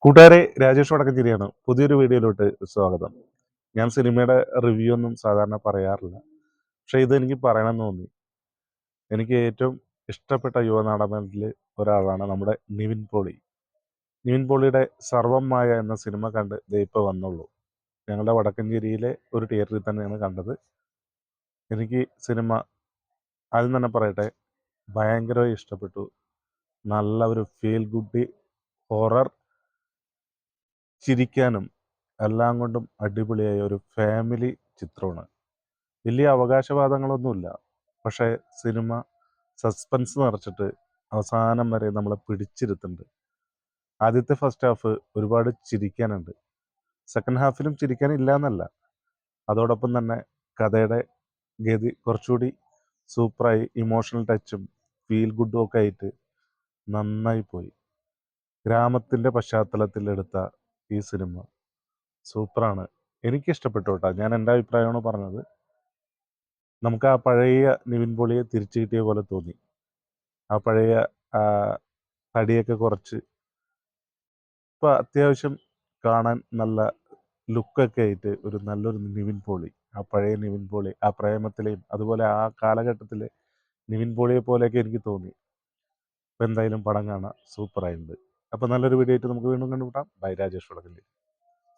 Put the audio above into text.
കൂട്ടുകാരെ, രാജേഷ് വടക്കഞ്ചേരിയാണ്. പുതിയൊരു വീഡിയോയിലോട്ട് സ്വാഗതം. ഞാൻ സിനിമയുടെ റിവ്യൂ ഒന്നും സാധാരണ പറയാറില്ല, പക്ഷേ ഇതെനിക്ക് പറയണമെന്ന് തോന്നി. എനിക്ക് ഏറ്റവും ഇഷ്ടപ്പെട്ട യുവനാടകത്തിൽ ഒരാളാണ് നമ്മുടെ നിവിൻ പോളി. നിവിൻ പോളിയുടെ സർവം മായ എന്ന സിനിമ കണ്ട് ദേ ഇപ്പോൾ വന്നുള്ളൂ. ഞങ്ങളുടെ വടക്കഞ്ചേരിയിലെ ഒരു തിയേറ്ററിൽ തന്നെയാണ് കണ്ടത്. എനിക്ക് സിനിമ ആദ്യം തന്നെ പറയട്ടെ, ഭയങ്കരമായി ഇഷ്ടപ്പെട്ടു. നല്ല ഒരു ഫീൽ ഗുഡ് ഹൊറർ, ചിരിക്കാനും എല്ലാം കൊണ്ടും അടിപൊളിയായ ഒരു ഫാമിലി ചിത്രമാണ്. വലിയ അവകാശവാദങ്ങളൊന്നുമില്ല, പക്ഷേ സിനിമ സസ്പെൻസ് നിറച്ചിട്ട് അവസാനം വരെ നമ്മളെ പിടിച്ചിരുത്തുന്നുണ്ട്. ആദ്യത്തെ ഫസ്റ്റ് ഹാഫ് ഒരുപാട് ചിരിക്കാനുണ്ട്, സെക്കൻഡ് ഹാഫിലും ചിരിക്കാനില്ല എന്നല്ല. അതോടൊപ്പം തന്നെ കഥയുടെ ഗതി കുറച്ചുകൂടി സൂപ്പറായി, ഇമോഷണൽ ടച്ചും ഫീൽ ഗുഡും ഒക്കെ ആയിട്ട് നന്നായി പോയി. ഗ്രാമത്തിൻ്റെ പശ്ചാത്തലത്തിൽ എടുത്ത ഈ സിനിമ സൂപ്പറാണ്. എനിക്കിഷ്ടപ്പെട്ടു കേട്ടോ. ഞാൻ എൻ്റെ അഭിപ്രായമാണ് പറഞ്ഞത്. നമുക്ക് ആ പഴയ നിവിൻ പോളിയെ തിരിച്ചു കിട്ടിയ പോലെ തോന്നി. ആ പഴയ ആ, തടിയൊക്കെ കുറച്ച് ഇപ്പോൾ അത്യാവശ്യം കാണാൻ നല്ല ലുക്കൊക്കെ ആയിട്ട് ഒരു നല്ലൊരു നിവിൻ പോളി, ആ പഴയ നിവിൻ പോളി, ആ പ്രേമത്തിലെയും അതുപോലെ ആ കാലഘട്ടത്തിലെ നിവിൻ പോളിയെ പോലെയൊക്കെ എനിക്ക് തോന്നി. അപ്പോൾ എന്തായാലും പടം കാണാം, സൂപ്പറായിട്ടുണ്ട്. അപ്പോൾ നല്ലൊരു വീഡിയോ ആയിട്ട് നമുക്ക് വീണ്ടും കണ്ടുമുട്ടാം. ബൈ, രാജേഷ് വടക്കഞ്ചേരി.